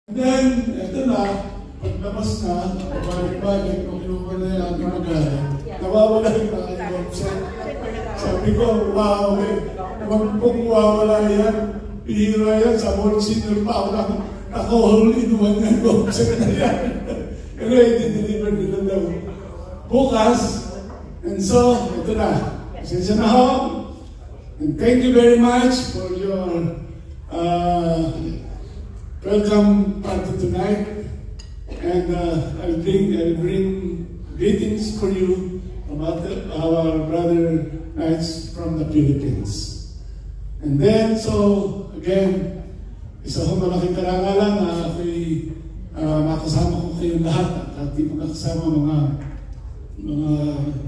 Then, ito na, paglabas na, pabalik-balik, kung kinuha na yung ating magaling, nawawala yung aking website. Sabi ko, wow, huwag pong wawala yan. Pihira yan, sa World Senior pa ako naka-all in one yung website na yan. Pero i-deliver nila daw. Bukas, and so, ito na. Pasensya na ho. And thank you very much for your welcome party tonight. And I'll bring greetings for you from our brother Knights from the Philippines. And then, so, again, isa kong malaking karangalan na ako'y makasama ko kayong lahat at di makasama mga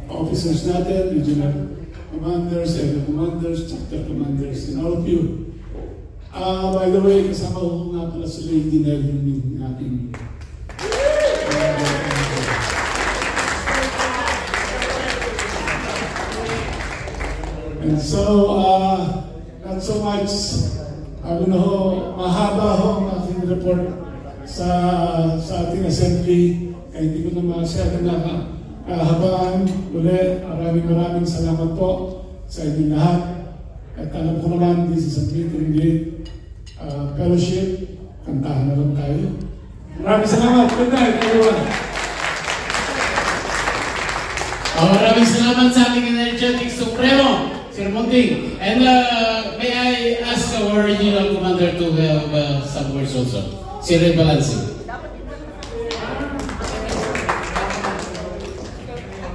officers natin, regional commanders, area commanders, chapter commanders, and all of you. By the way, kasama ko nga pala si Lady Nelvin yung ating and so, not so much, mahaba ho ang aking report sa ating assembly, kaya hindi ko na masyadong nakahabaan. Ulit, maraming salamat po sa inyong lahat. At alam ko naman, this is a meet and greet fellowship. Kantahan na lang tayo. Maraming salamat. Good night, everyone. Maraming salamat sa ating energetic Supremo, Sir Munting. And may I ask our regional commander to have some words also. Sir Balansi.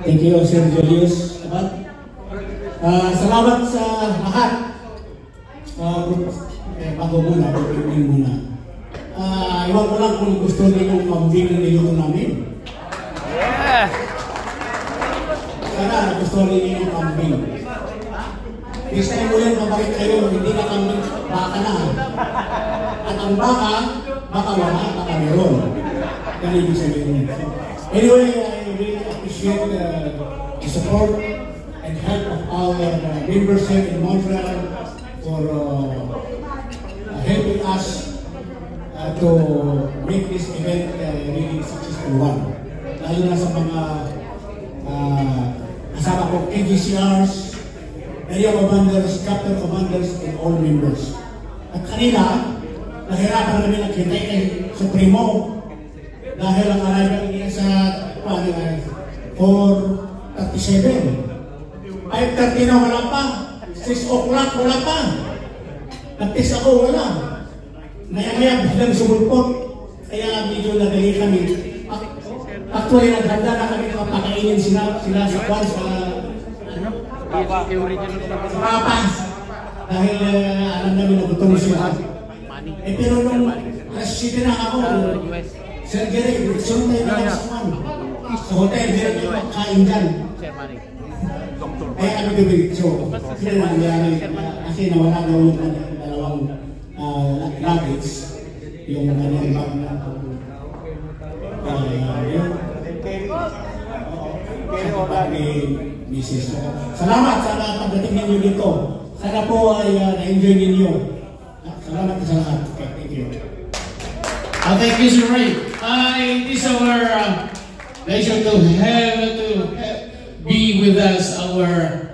Thank you, Sir Julius. Salamat sa lahat. Bago muna, pagpipin muna. Iwan ko lang kung gusto niyo kambing na niluto namin. Yeah! Sana gusto niyo yung kambing. This time ulit, mabalik kayo, hindi na kambing, baka na. At ang baka wala, baka meron. Ganun yung sabihin. Anyway, I really appreciate the support and help of our members here in Montreal for helping us to make this event really successful one. Lalo na sa mga kasama ko, KGCRs, area commanders, chapter commanders, and all members. At kanina, nahirapan namin ang kita kay Supremo dahil ang arrival niya sa 4:37. 5:30 na wala pa. 6 o'clock wala pa. Nagtis ako, wala. Maya-maya biglang sumulpot. Kaya medyo nadali kami. Actually, naghanda na kami kapakainin sila sa kwan sa papas. Dahil alam namin na gutom sila. Pero nung resident na ako, Sir Gary, sunod tayo na sa kwan. Sa hotel, meron yung magkain dyan. Kaya kami gawin. So, sila nangyari. Kasi nawala daw yung dalawang luggage. Yung kanyang bag na Mrs. Salamat sa pagdating ninyo dito. Sana po ay na-enjoy ninyo. Salamat sa lahat. Thank you. Thank you, Sir Ray. It is our pleasure to be with us, our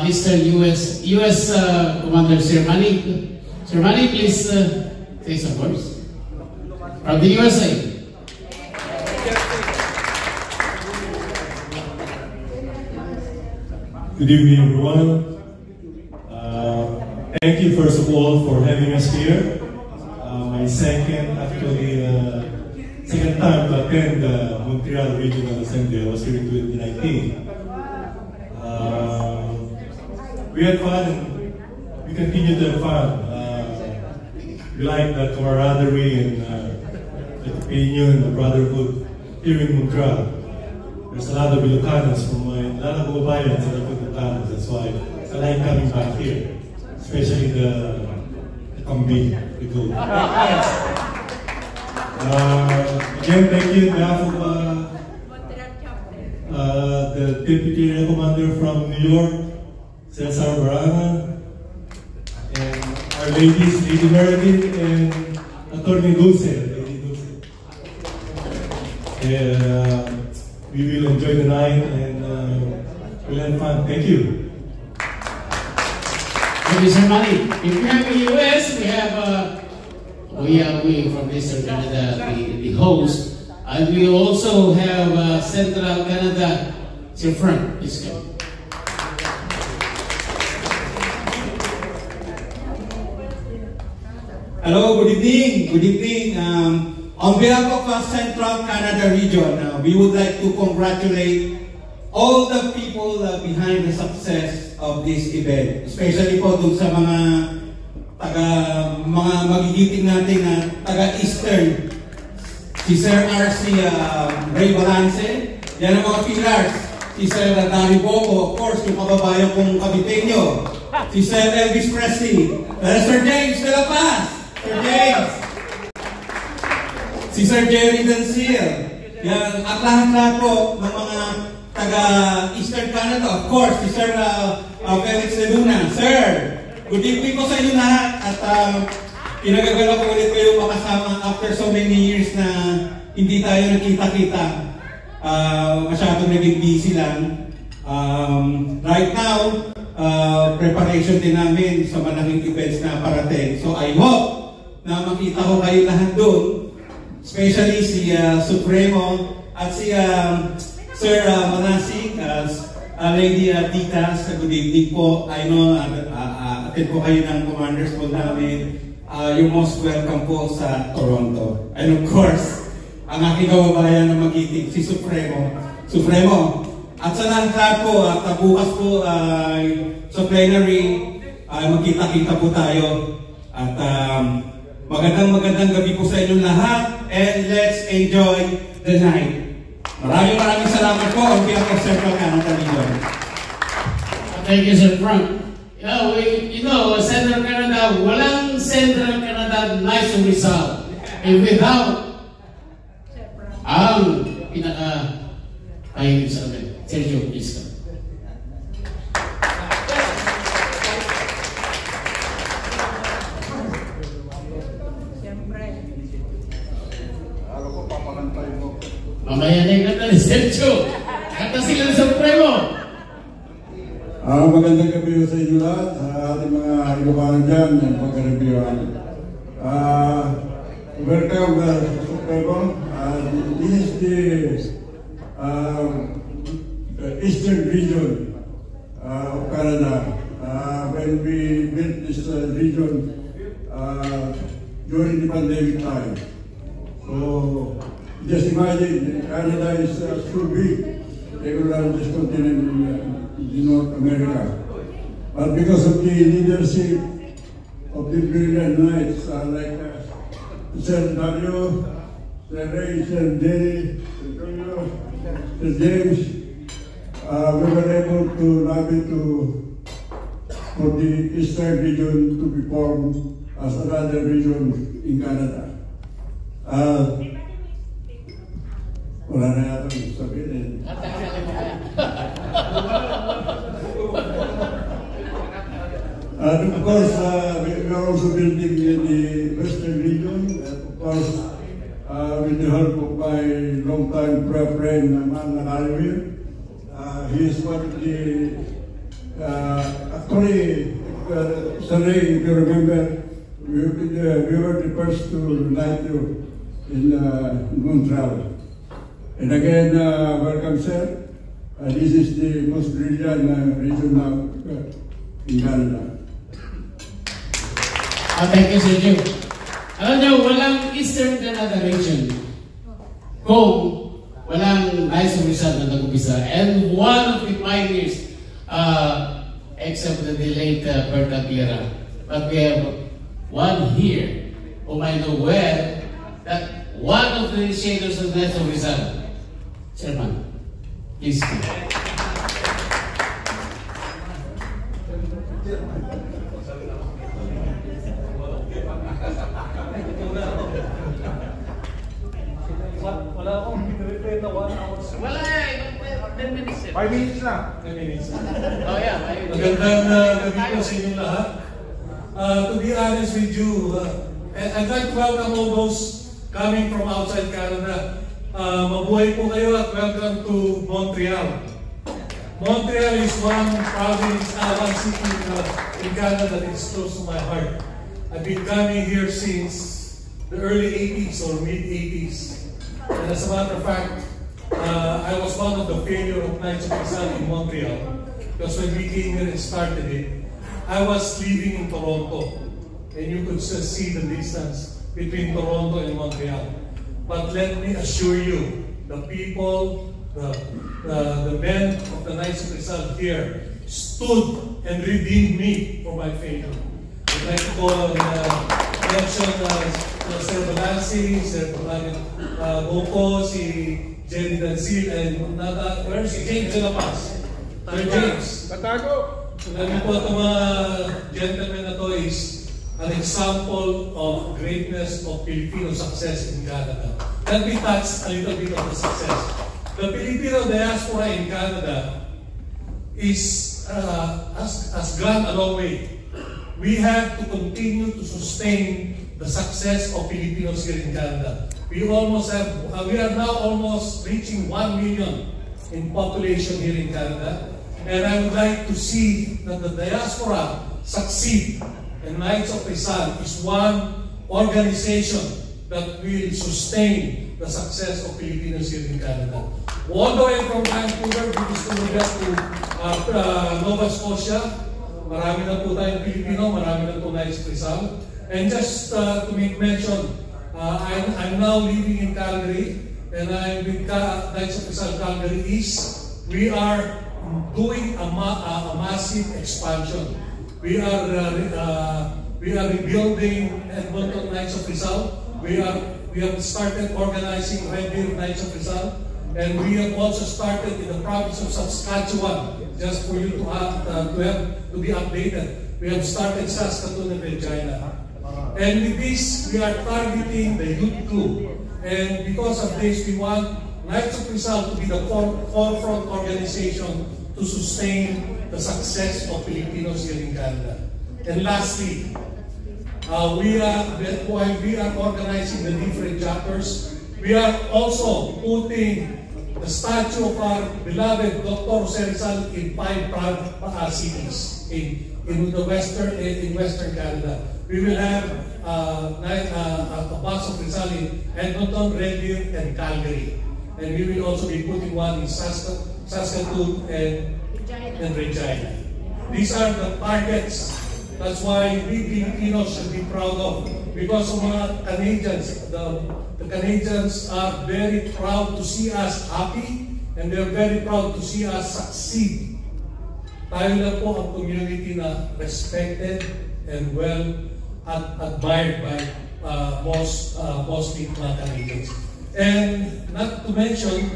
Mr. U.S. Commander Sir Manny. Sir Manny, please say some words from the USA. Good evening, everyone. Thank you, first of all, for having us here. My second time to attend the Montreal Regional Assembly. I was here in 2019. We had fun and we continue to have fun. We like the camaraderie and the opinion, the brotherhood here in Montreal. There's a lot of Ilocanos from a lot of Obayans that are Ilocanos. That's why I like coming back here, especially the kambing, the goat. Again, thank you on behalf of the Deputy Area Commander from New York, Cesar Barana, and our ladies, Lady Meredith and Attorney Dulce, Lady Dulce. We will enjoy the night and we'll have fun. Thank you. Thank you, Sir Manny. If we have the US, we have we from Eastern Canada, the host, and we also have Central Canada. Sir Frank, please go. Hello, good evening. Good evening. On behalf of Central Canada region, we would like to congratulate all the people behind the success of this event, especially po dun sa mga magigiting natin na taga-Eastern, si Sir R.C. Ray Balance, yan ang mga pillars, si Sir Dari Boco, of course, yung kababayan kong Kabitenyo, si Sir Elvis Presley, Sir James de la Paz, Sir James, si Sir Jerry Dancier, yan, at lahat-lahat po ng mga taga-Eastern Canada, of course, si Sir Felix de Luna. Sir, good evening po sa inyo lahat at pinagagala ko ulit kayo makasama after so many years na hindi tayo nakita-kita. Masyadong naging busy lang. Right now, preparation din namin sa malaking events na parating. So I hope na makita ko kayo lahat doon, especially si Supremo at si Sir Manasik, Lady Titas. Good evening po. I know attend po kayo ng Commanders po namin. You're most welcome po sa Toronto. And of course, ang aking kababayan na magiting, si Supremo. Supremo, at sa lahat po, at bukas po sa plenary, magkita-kita po tayo. At magandang gabi po sa inyong lahat. And let's enjoy the night. Maraming salamat po on behalf of Central Canada region. Thank you, Sir Frank. Central Canada, walang Central Canada nice result. And without ang pinaka-ayun sa amin. Sergio, please come. Mamaya na yung kanta ni Sergio. Kanta sila ng Supremo. Magandang gabi sa inyo lahat, sa ating mga ilubanan dyan, ng pagka-reviewan. Welcome Supremo. This is the Eastern region of Canada. When we built this region during the pandemic time. So, just imagine, Canada is so big, they will run this continent in North America. But because of the leadership of the brilliant knights like Sir Dario, Sir Ray, Sir Jerry, Sir Julio, Sir James, we were able to lobby for the Eastern region to be formed as another region in Canada. Wala na yata yung sabihin. And of course, we are also building in the Western region. Of course, with the help of my long-time friend, Man Alvin. He is one of the, actually, Saray, if you remember, we were the first to unite you in Montreal. And again, welcome, sir. This is the most brilliant region now in Canada. Thank you, Sergio. Alam niyo, walang Eastern Canada region kung walang nice result na nag-upisa. And one of the pioneers, except the delayed Berta Clara, but we have one here whom I know well, that one of the initiators of nice result. Chairman, please. Wala akong pinrepare na 1 hour. Wala eh, 10 minutes. 5 minutes lang. 10 minutes. Oh yeah. Magandang gabi po sa inyong lahat. To be honest with you, And I'd like to welcome all those coming from outside Canada. Mabuhay po kayo at welcome to Montreal. Montreal is one province, one city in Canada that is close to my heart. I've been coming here since the early 80s or mid-80s. And as a matter of fact, I was one of the failure of Knights of Rizal in Montreal. Because when we came here and started it, I was living in Toronto. And you could just see the distance between Toronto and Montreal. But let me assure you, the people, the men of the Knights of Rizal here stood and redeemed me for my failure. I'd like to go and mention Sir Balanci, Sir Boko, si Jenny Danzil, and where is si James de la Paz? Sir James. Batago! So namin po itong mga gentlemen na to is an example of greatness of Filipino success in Canada. Let me touch a little bit of the success. The Filipino diaspora in Canada has gone a long way. We have to continue to sustain the success of Filipinos here in Canada. We are now almost reaching 1 million in population here in Canada. And I would like to see that the diaspora succeed. And Knights of Rizal is one organization that will sustain the success of Filipinos here in Canada. All the way from Vancouver, British Columbia to Nova Scotia, marami na po tayong Pilipino, marami na po Knights of Rizal. And just to make mention, I'm now living in Calgary, and I'm with Knights of Rizal Calgary East. We are doing a massive expansion. We are rebuilding Edmonton Knights of Rizal. We have started organizing Red Deer Knights of Rizal, and we have also started in the province of Saskatchewan. Just for you to be updated, we have started Saskatoon and Regina. And with this, we are targeting the youth group. And because of this, we want Knights of Rizal to be the forefront organization to sustain the success of Filipinos here in Canada. And lastly, while we are organizing the different chapters, we are also putting the statue of our beloved Dr. Jose Rizal in 5 cities in Western Canada. We will have a bus of Rizal in Edmonton, Red Deer, and Calgary. And we will also be putting one in Saskatoon and Regina. These are the targets. That's why we Filipinos should be proud of. Because of mga Canadians, the Canadians are very proud to see us happy, and they're very proud to see us succeed. Tayo na po ang community na respected and well admired by mostly mga Canadians. And not to mention,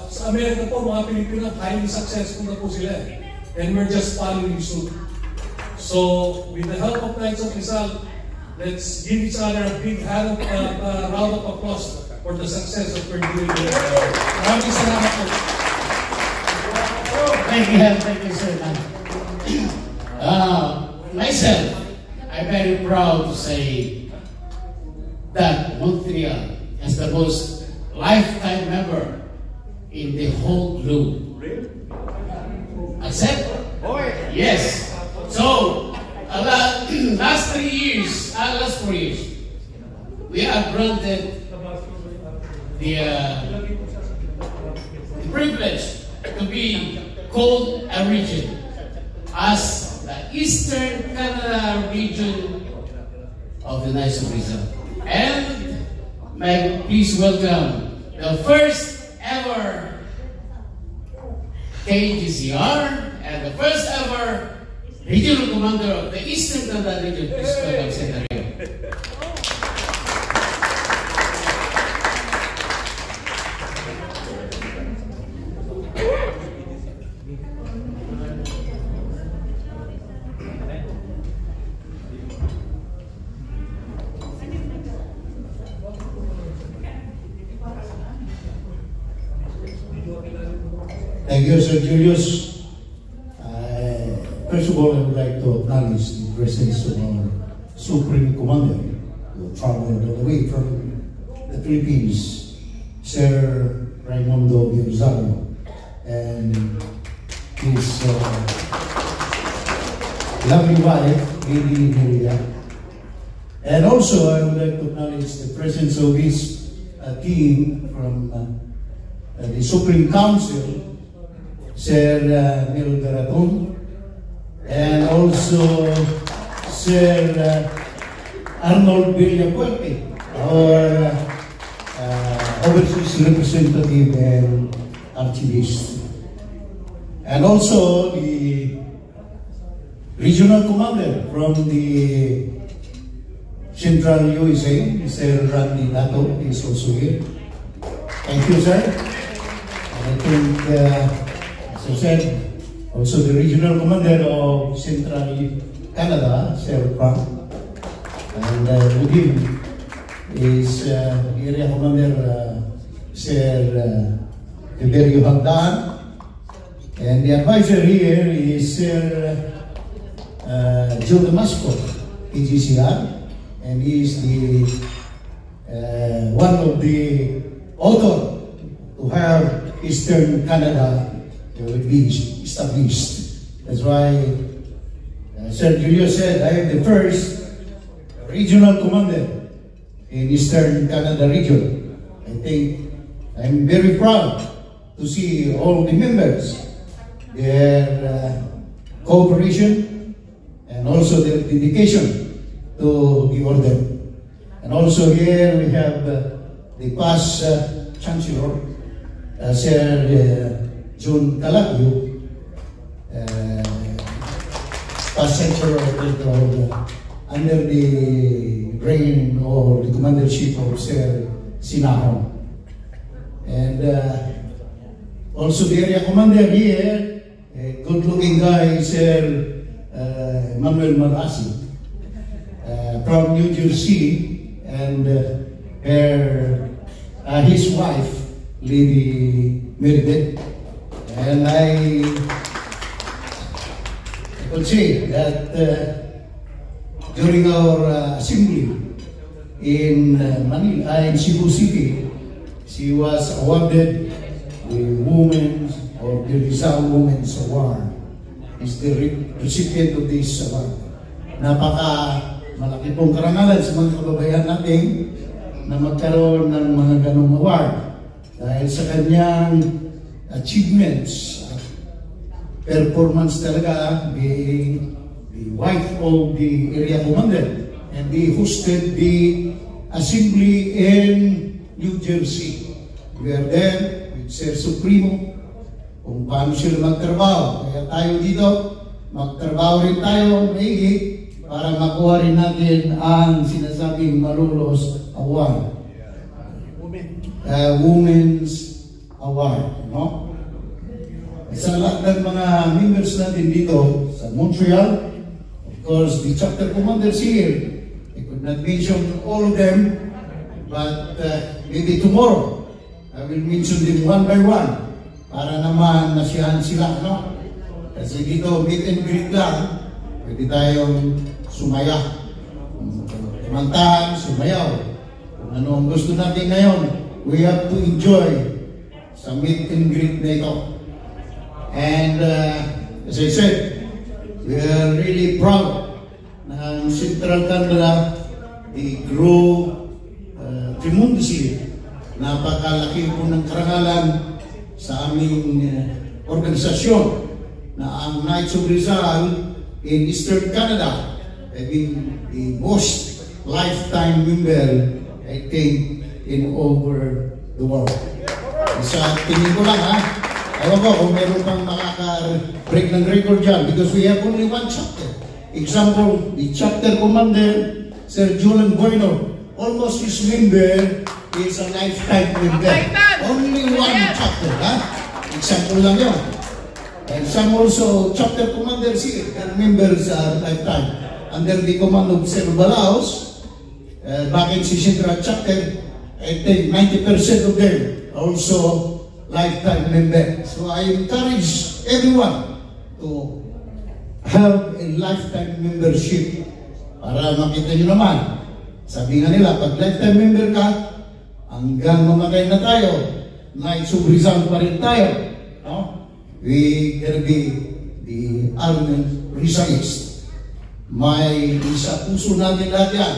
sa Amerika po, mga Pilipino, highly successful na po sila. And we're just following suit. So, with the help of Knights of Rizal, let's give each other a big round of applause for the success that we're doing here. Maraming salamat po. Thank you, sir. Myself, I'm very proud to say that Montreal is the most lifetime member in the whole globe. Accept? Yes. So, last 4 years, we are granted the privilege to be called a region as the Eastern Canada region of the Knights of Rizal. And may I please welcome the first ever KGCR and the first ever Regional Commander of the Eastern Canada Region, please welcome Senator. Thank you, Sir Julius. First of all, I would like to acknowledge the presence of our Supreme Commander, who traveled all the way from the Philippines, Sir Raimundo Birzano, and his lovely wife, Lady Nelia. And also, I would like to acknowledge the presence of his team from the Supreme Council, Sir Mil Garaton, and also Sir Arnold Villapuerte, our overseas representative and archivist. And also the regional commander from the Central USA, Sir Randy Dato, is also here. Thank you, sir. And I think, as I said, also the regional commander of Central Canada, Sir Frank. And with him is the area commander, Sir Tiberio Hagdan. And the advisor here is Sir Joe Damasco, PGCR. And he is the one of the author to have Eastern Canada be established. That's why Sir Julio said, I am the first regional commander in Eastern Canada region. I think I'm very proud to see all the members, their cooperation and also their dedication to the order. And also here we have the past Chancellor, Sir John Calagio, past Chancellor under the reign or the commandership of Sir Sinahaw. And also the area commander here, a good-looking guy, Sir Manuel Marasi, from New Jersey, and his wife, Lady Meredith. And I could say that during our assembly in Manila, in Cebu City, she was awarded the Women's or the Rizal Women's Award. Is the recipient of this award. Malaki pong karangalan sa mga kababayan natin na magkaroon ng mga ganong award dahil sa kanyang achievements, performance talaga, being the wife of the area commander, and they hosted the assembly in New Jersey. We are there with Sir Supremo kung paano sila magtrabaho. Kaya tayo dito, magtrabaho rin tayo maigi para makuha rin natin ang sinasabing Malolos Award. Women's Award. No? Sa lahat ng mga members natin dito sa Montreal, of course, the chapter commanders here, I could not mention all of them, but maybe tomorrow, I will mention them one by one para naman nasiyahan sila. No? Kasi dito, meet and greet lang, pwede tayong sumaya, kumantahan, sumayaw. Kung ano ang gusto natin ngayon, we have to enjoy sa meet and greet na ito. And as I said, we are really proud na Central Canada, they grow tremendously. Napakalaki po ng karangalan sa aming organisasyon na ang Knights of Rizal in Eastern Canada. I've been the most lifetime member, I think, in over the world. Sa tingin ko lang, ha? Ewan ko kung meron pang makaka-break ng record dyan because we have only one chapter. Example, the chapter commander, Sir Julian Bueno, almost his member is a lifetime member. Only one chapter, ha? Example lang yun. And some also chapter commanders here, their members are lifetime. Under the command of Sir Balaos, back in Central Chapter, I think 90% of them also lifetime member. So I encourage everyone to have a lifetime membership Para makita nyo naman, sabi nga nila, pag lifetime member ka, hanggang mamatay na tayo, Knights of Rizal pa rin tayo. No? We will be the Armen Rizalists. May isa puso natin lahat yan.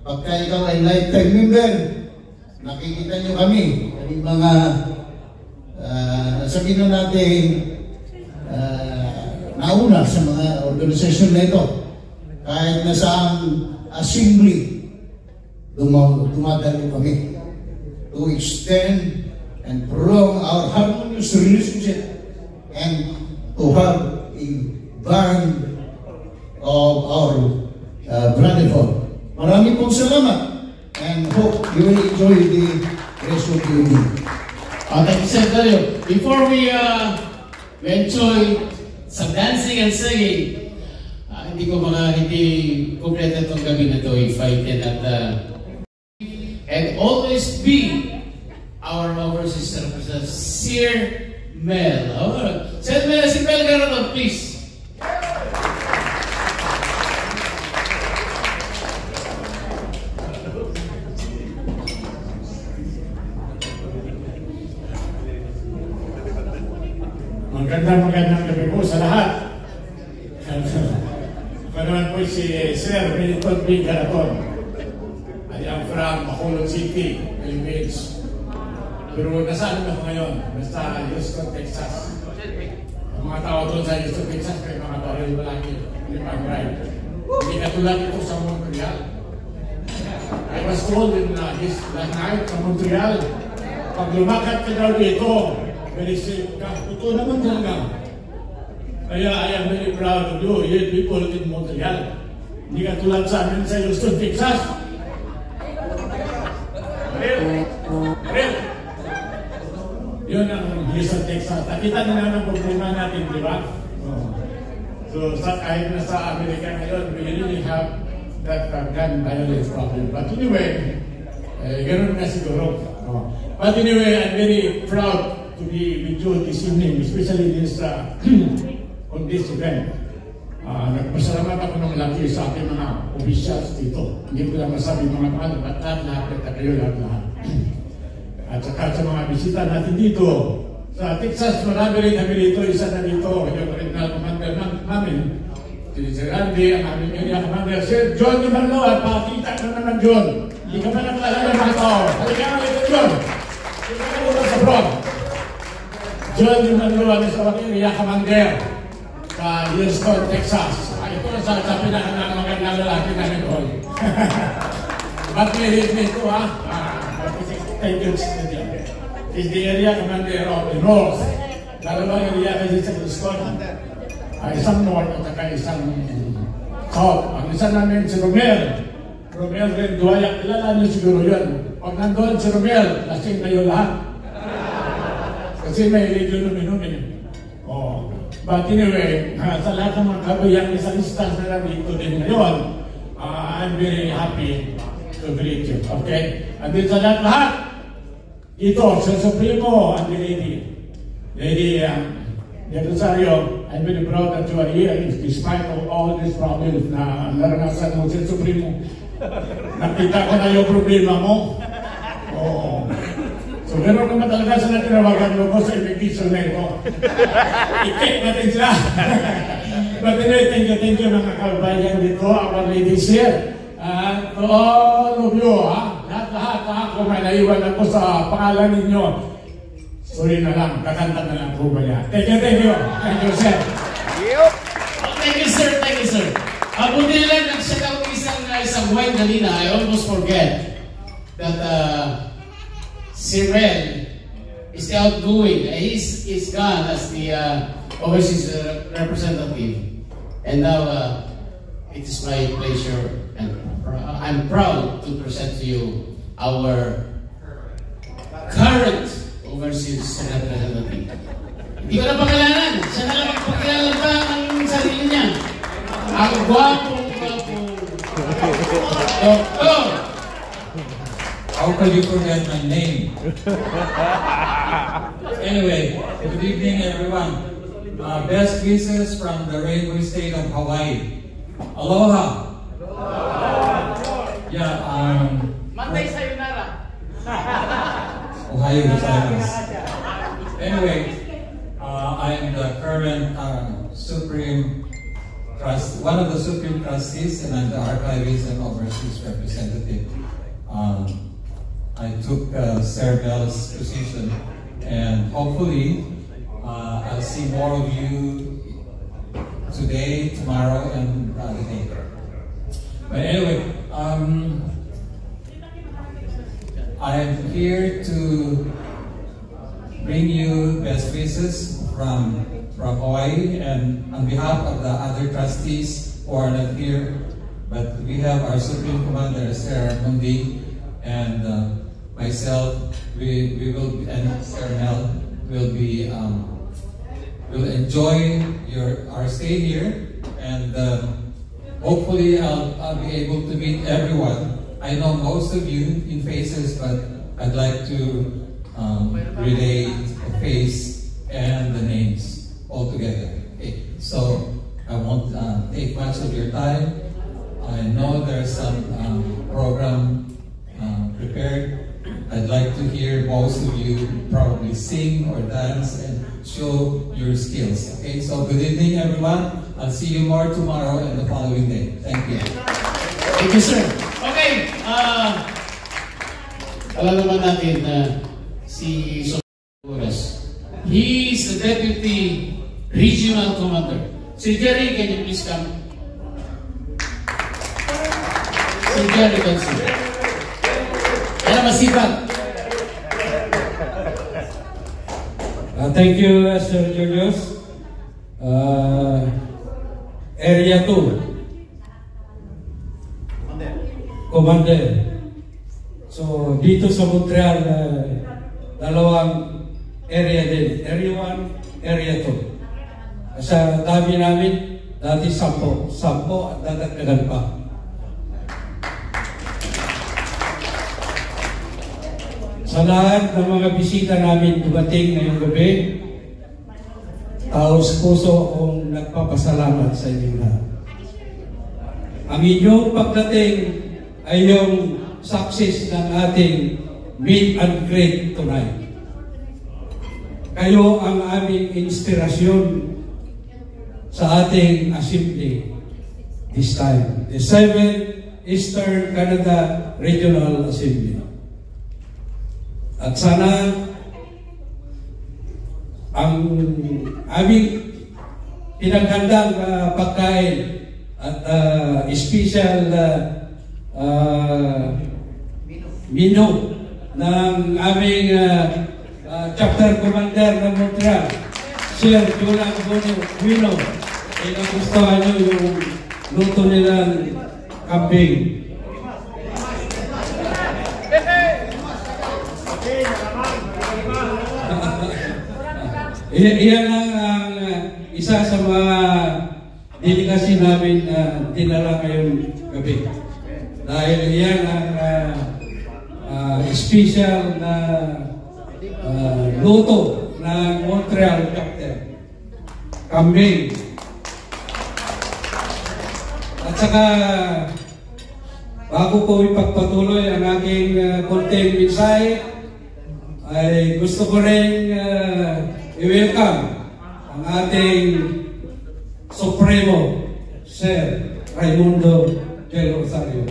Pagka ikaw ay lifetime member, nakikita nyo kami, yung mga sabihin na natin nauna sa mga organisasyon na ito. Kahit na saan assembly, dumadalo kami to extend and prolong our harmonious relationship and to have a band of our brotherhood. Maraming pong salamat and hope you will enjoy the rest of the evening. Thank you, Sir Dario. Before we enjoy some dancing and singing, hindi kompleto itong gabi na ito if I cannot and always be our overseas representative, Sir Mel. Sir Mel, si Mel Garado, please. Magandang gabi po sa lahat. Ako naman po si Sir Benito B. Garaton. I am from Bacolod City, Philippines. Pero nasaan ako ngayon? Basta Houston, Texas. Ang mga tao doon sa Houston, Texas, may mga baril malaki. Hindi pang-ride. Hindi katulad ito sa Montreal. I was told in last night sa Montreal, pag lumakat ka daw dito, very safe ka. Ito naman talaga. Kaya I am very proud of you, you people in Montreal. Hindi ka tulad sa amin sa Houston, Texas. Real. Yun ang Houston, Texas. Nakita nyo naman ang problema natin, di ba? So, kahit na sa Amerika ngayon, we really have that gun violence problem. But anyway, ganun na siguro. But anyway, I'm very proud to be with you this evening, especially this on this event. Nagpasalamat ako ng laki sa ating mga officials dito. Hindi ko lang masabi mga paano, but lahat kayo lahat. At saka sa mga bisita natin dito, sa Texas, marami rin kami dito, isa na dito, yung original commander namin, si Sir Andy, ang aming area commander, Sir John Dumarlo, at pakita ka naman John. Hindi ka pa nakilala ng mga tao. Halika nga dito, John. Hindi ka dito sa prom. John Dumarlo, ang isang area commander sa Houston, Texas. Ito sa pinaka magandang lalaki namin doon. But may rin ito, ha? Thank you, Mr. John. Is the area commander of the North. Dalawang area kasi sa Houston. Isang North at saka isang South. Ang isa namin si Romel. Romel rin Duayak. Kilala niyo siguro yun. Pag nandun si Romel, lasing kayo lahat. Kasi may radio numin-numin. Oh. But anyway, sa lahat ng mga kabayang isang instance na dito din ngayon, I'm very happy to greet you. Okay? And din sa lahat, ito, sa Supremo and the Lady Rosario, I'm very proud that you are here despite of all these problems na naranasan mo sa Supremo. Nakita ko na yung problema mo. Oh. So, meron naman talaga sa natinawagan mo ko sa invitation na ito. I-kick natin sila. But anyway, thank you mga kabayan dito, our ladies here. And to all of you, lahat, kung may naiwan ako sa pangalan ninyo, sorry na lang, kakanta na lang po ba yan. Thank you, Thank you, sir. Thank you, sir. Buti lang, nagsiya ako isang wine kanina. I almost forget that Cyril is outgoing. He's gone as the overseas representative. And now, it is my pleasure and I'm proud to present to you our current overseas representative. Hindi ko na pangalanan. Siya na lang magpakilala pa ang sarili niya. Ang gwapo. Doctor! How could you forget my name? Anyway, good evening everyone. Best wishes from the rainbow state of Hawaii. Aloha! Yeah, Monday sayonara. Ohio gozaimasu. Anyway, I am the current one of the Supreme Trustees, and I'm the Archivist and Overseas Representative. I took Sir Bell's position, and hopefully I'll see more of you today, tomorrow, and the other day. But anyway, I am here to bring you best wishes from Hawaii, and on behalf of the other trustees who are not here, but we have our Supreme Commander, Sir Mundi, and myself, we will, and Sir Mel will be, will enjoy our stay here, and hopefully I'll be able to meet everyone. I know most of you in faces, but I'd like to relay the face and the names all together. Okay. So I won't take much of your time. I know there's some program prepared. I'd like to hear most of you probably sing or dance and show your skills. Okay, so good evening everyone. I'll see you more tomorrow and the following day. Thank you. Thank you, sir. Okay, alam naman natin na si Soros. He is the Deputy Regional Commander. Si Jerry, can you please come? Si Jerry, can you? Kaya masipag. Thank you, Sir Julius. Area 2. Commander. So, dito sa Montreal, dalawang area din. Area 1, Area 2. Sa dami namin, dati 10 at dadagdagan pa. Sa lahat ng mga bisita namin dumating ngayong gabi, taos puso akong nagpapasalamat sa inyo lahat. Ang inyong pagdating ay yung success ng ating meet and greet tonight. Kayo ang aming inspirasyon sa ating assembly this time, the 7th Eastern Canada Regional Assembly. At sana ang aming pinaghandang pagkain at special menu ng aming chapter commander ng Montreal, Sir Julan Bueno, ay nagustuhan nyo yung luto nilang kambing. Iyan lang ang isa sa mga delikasyon namin na dinala ngayong gabi. Dahil iyan ang special na luto ng Montreal chapter, kambing. At saka, bago ko ipagpatuloy ang aking konting mensahe, ay gusto ko rin i-welcome ang ating Supremo, Sir Raimundo del Rosario.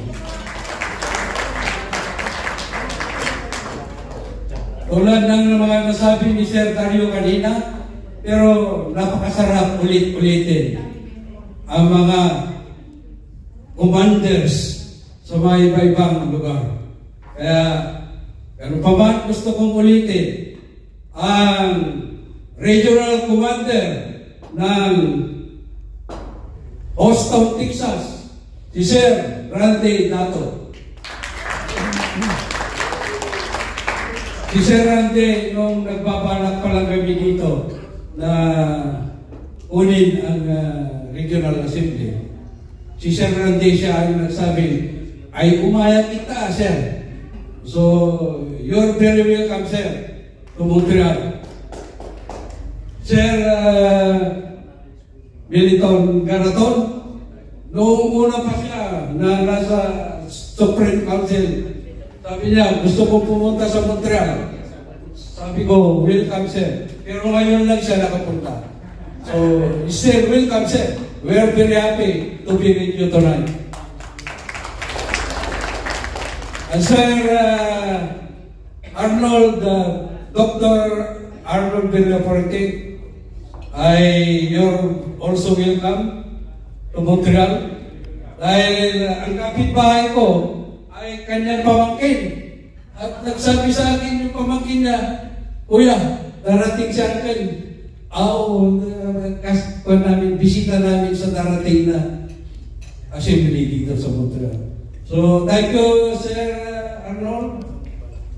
Tulad ng mga nasabi ni Sir Dario kanina, pero napakasarap ulit-ulitin ang mga commanders sa mga iba-ibang lugar. Kaya, ganun pa man gusto kong ulitin ang Regional Commander ng Houston, Texas, si Sir Randy Dato. Si Sir Randy, nung nagbabalak pa lang kami dito na unin ang Regional Assembly, si Sir Randy siya ang nagsabi, ay umaya kita, Sir. So, you're very welcome, Sir, to Montreal. Sir Militon Garaton, noong una pa siya na nasa Supreme Council. Sabi niya, gusto ko pumunta sa Montreal. Sabi ko, welcome sir. Pero ngayon lang siya nakapunta. So, sir, welcome sir. We are very happy to be with you tonight. And sir, Arnold, Dr. Arnold Villaforte, you're also welcome to Montreal. Dahil ang kapitbahay ko ay kanyang pamangkin. At nagsabi sa akin yung pamangkin niya, Kuya, darating siya akin. Namin, bisita namin sa darating na assembly dito sa Montreal. So, thank you, Sir Arnold.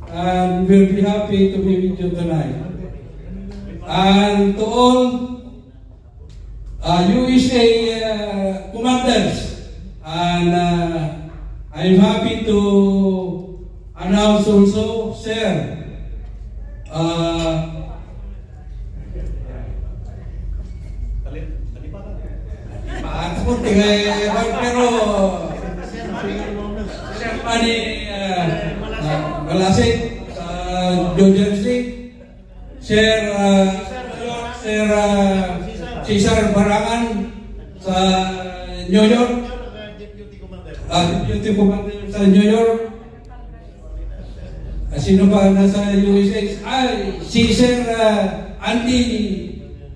And we'll be happy to be with you tonight. And to all USA commanders, and I'm happy to announce also, Sir, pero Sir Manny Malasik sa New Jersey, Sir Cesar Barangan sa New York, Deputy Commander sa New York. Sino ba nasa USA? Si Sir Andy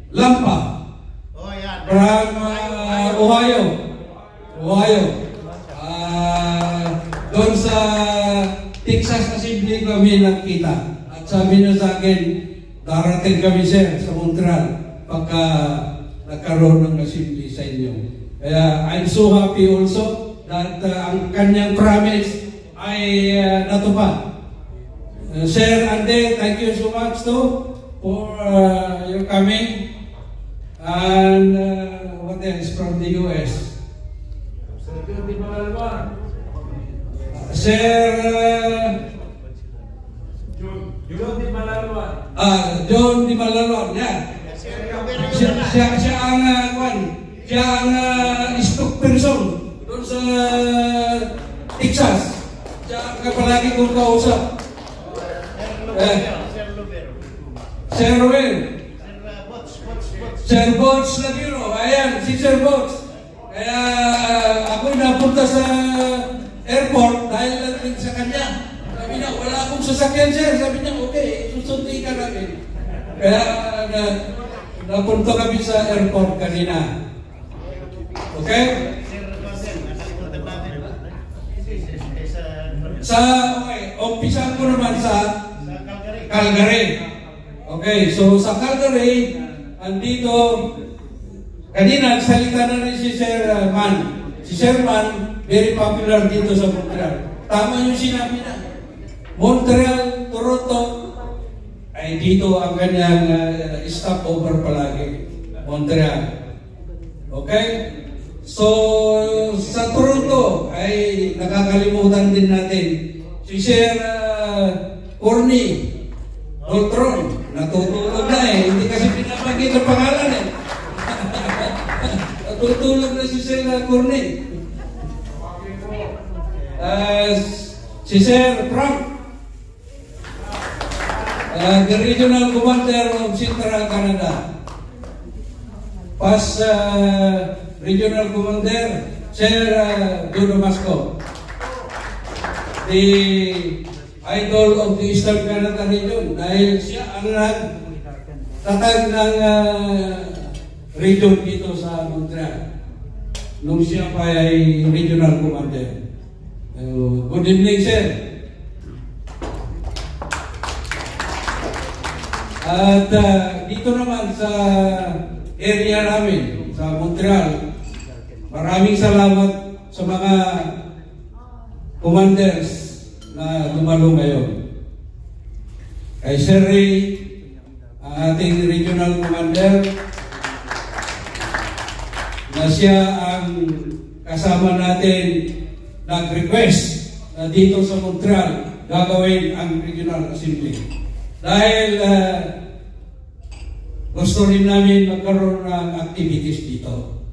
Lampa from Ohio. Doon sa Texas Assembly kami nakita. At sabi niya sa akin, darating kami sir sa Montreal pagka nagkaroon ng assembly sa inyo. Kaya I'm so happy also that ang kanyang promise ay natupad. Sir Ande, thank you so much too for your coming. And what else from the US? Sir John Di Malalon, yeah. Siya ang spokesperson doon sa Texas. Siya ang palagi kong kausap. Sir Ruel. Sir Bots Labiro, ayan, si Sir Bots. Kaya ako napunta sa airport dahil lang rin sa kanya. Sabi niya, wala akong sasakyan sir. Sabi niya, okay, susunti ka namin. Kaya napunta kami sa airport kanina. Okay? Umpisan ko naman sa Calgary. Okay, so sa Calgary, andito, kanina salita na rin si Sir Man. Si Sir Man, very popular dito sa Montreal. Tama yung sinabi na. Montreal, Toronto, ay dito ang kanyang stopover palagi. Montreal. Okay? So, sa Toronto, ay nakakalimutan din natin si Sir Corny Doltron. Natutulog na eh. Hindi kasi pinabanggit ang pangalan eh. Natutulog na si Sir Corny. Si Sir Frank, the Regional Commander of Central Canada. Past Regional Commander, Sir Joe Damasco. The idol of the Eastern Canada region. Dahil siya ang nagtatag ng region dito sa Montreal. Nung siya pa ay Regional Commander. Good evening, sir. At dito naman sa area namin, sa Montreal, maraming salamat sa mga commanders na dumalo ngayon. Kay Sir Ray, ang ating regional commander, na siya ang kasama natin nag-request na dito sa Montreal gagawin ang regional assembly. Dahil gusto rin namin magkaroon ng activities dito.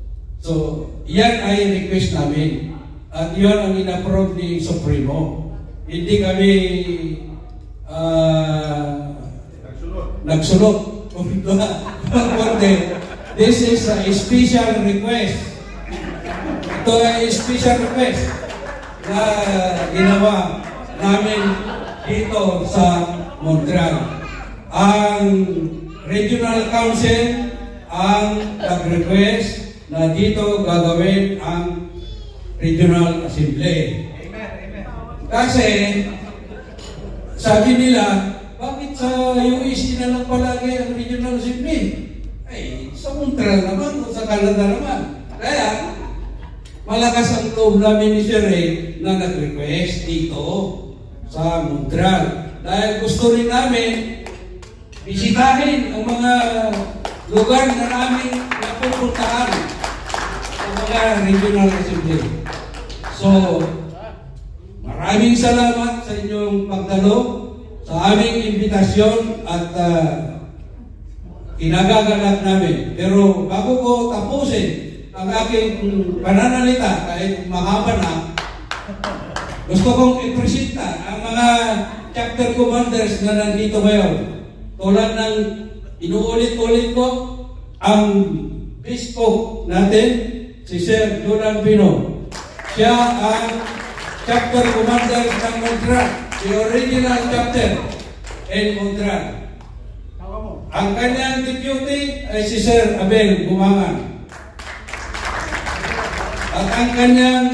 So, yan ay request namin. at yun ang in-approve ni Supremo. Hindi kami nagsulot. This is a special request. Ito ay special request na ginawa namin dito sa Montreal. Ang Regional Council ang nag-request na dito gagawin ang Regional Assembly. Kasi sabi nila, bakit sa UEC na lang palagi ang Regional Assembly? Ay, sa Montreal naman o sa Canada naman. Kaya, malakas ang loob namin ni Sir Ray na nag-request dito sa Montreal. Dahil gusto rin namin bisitahin ang mga lugar na namin napupuntahan sa mga Regional Assembly. So, maraming salamat sa inyong pagdalo sa aming imbitasyon at kinagagalak namin. Pero bago ko tapusin ang aking pananalita, kahit mahaba na, gusto kong ipresenta ang mga chapter commanders na nandito ngayon. Tulad ng inuulit-ulit ko, ang bispo natin, si Sir Julian Pino. Siya ang chapter commander ng Montreal, the original chapter in Montreal. Ang kanyang deputy ay si Sir Abel Bumangan. At ang kanyang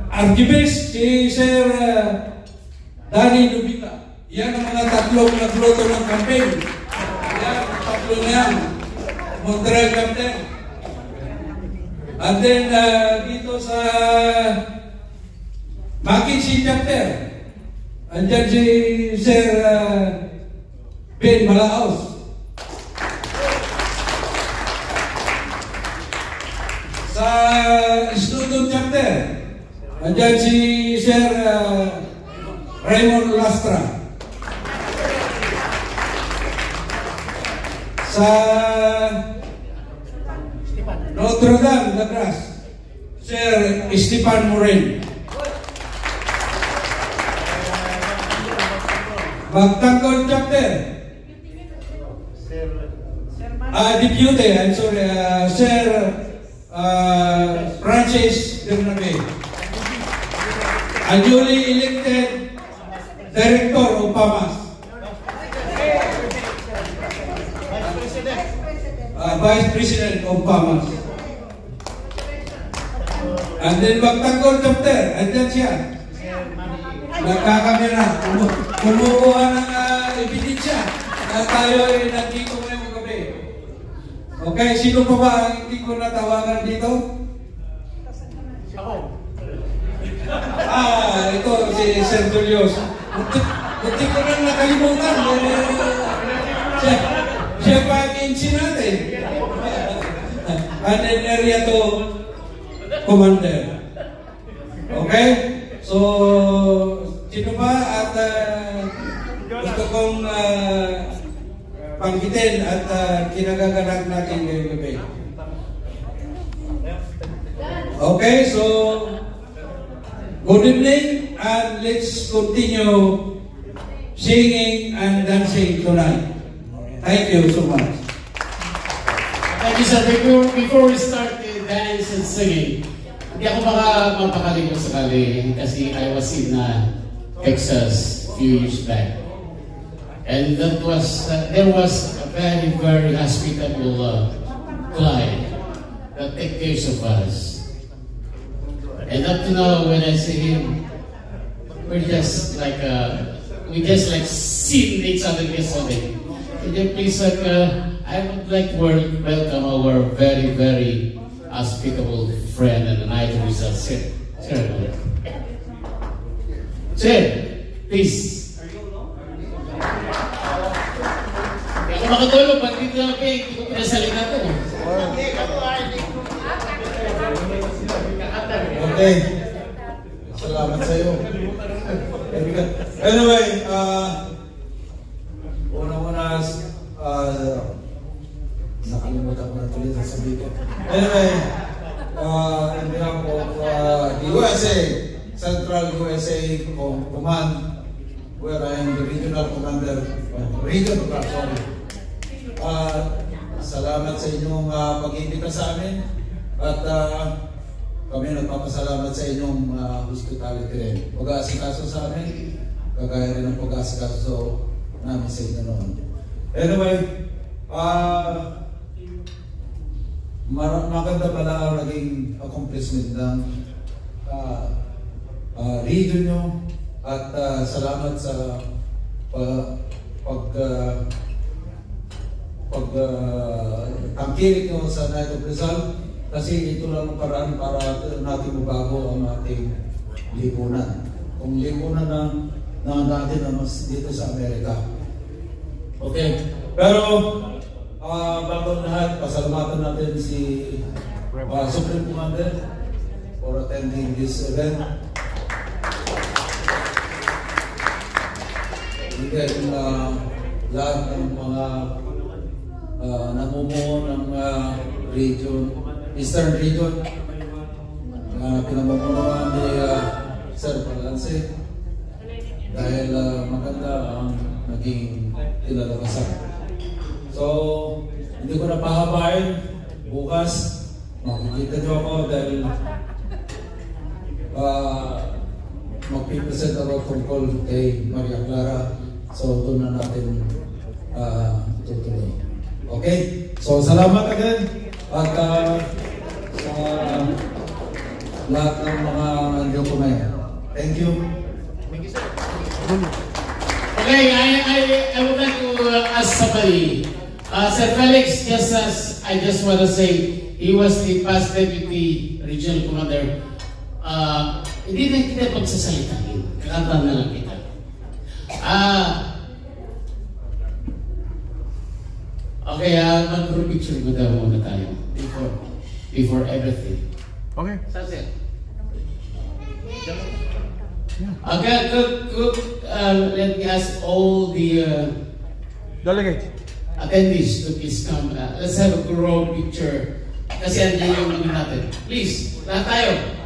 archibisp, si Sir Danny Dubita. Yan ang mga tatlong nagluto ng campaign. Yan, tatlo na yan. Montreal chapter. And then, dito sa Mackenzie chapter, andyan si Sir Ben Malaos. Sa Student chapter, andyan si Sir Raymond Lastra. Sa Notre Dame, Lagras, Sir Esteban Morin. Magtanggol chapter, deputy, I'm sorry, Sir Francis Bernabe. A newly elected Director of PAMAS. Vice President of PAMAS. And then Magtanggol chapter, andyan siya. Nagkakamera, kumukuha ng ebidensya na tayo ay nandito ngayong gabi. Okay, sino pa ba ang hindi ko natawagan dito? Ako. Ito si Sir Julius. Hindi ko nang nakalimutan. Siya pa ang insi natin. And then area to commander. Okay? So, sino pa at gusto kong panggitin at kinagaganap natin ngayong gabi. Okay, so good evening and let's continue singing and dancing tonight. Thank you so much. Thank you, sir. Before we start the dance and singing, hindi ako mapakalimutan sakali kasi I was in Texas a few years back. And that was, there was a very, very hospitable client that took care of us. And up to now, when I see him, we just like seeing each other yesterday. Could you please, I would like to welcome our very, very hospitable friend and an idol result, Sir. Sir, please. Hindi ako makatulog, pag dito na kayo, hindi ko pinasalita ito. Okay. Salamat sa iyo. Anyway, una-una, nakalimutan ko na tuloy sasabihin ko. Anyway, Command, where I am the regional commander, region, sorry. Salamat sa inyong pag-imbita sa amin at kami nagpapasalamat sa inyong hospitality rin. Pag-aasikaso sa amin, kagaya rin ng pag-aasikaso namin sa inyo noon. Anyway, maganda pala ang naging accomplishment ng region nyo at salamat sa tangkilik nyo sa Night of Rizal kasi ito lang ang paraan para natin mabago ang ating lipunan. Kung lipunan na natin na mas dito sa Amerika. Okay, pero bago lahat, pasalamatan natin si Supreme Commander for attending this event. Hindi lahat ng mga namumuo ng region, Eastern Region, pinamumunuan ni Sir Balance dahil maganda ang naging tinalabasan. So, hindi ko na pahabain. Bukas, makikita nyo ako dahil magpipresent ako tungkol kay Maria Clara. So, doon na natin tutuloy. Okay? So, salamat again. At sa lahat ng mga nandiyo ko ngayon. Thank you. Okay, I would like to ask somebody. Sir Felix, I just want to say, he was the past deputy regional commander. Hindi na kita pagsasalitain. Kakanta na lang kita. Okay, mag-group picture muna tayo before everything. Okay. Sir. Okay, let me ask all the Delegate. attendees to please come. Let's have a group picture. Kasi andyan yung natin. Please, lahat tayo.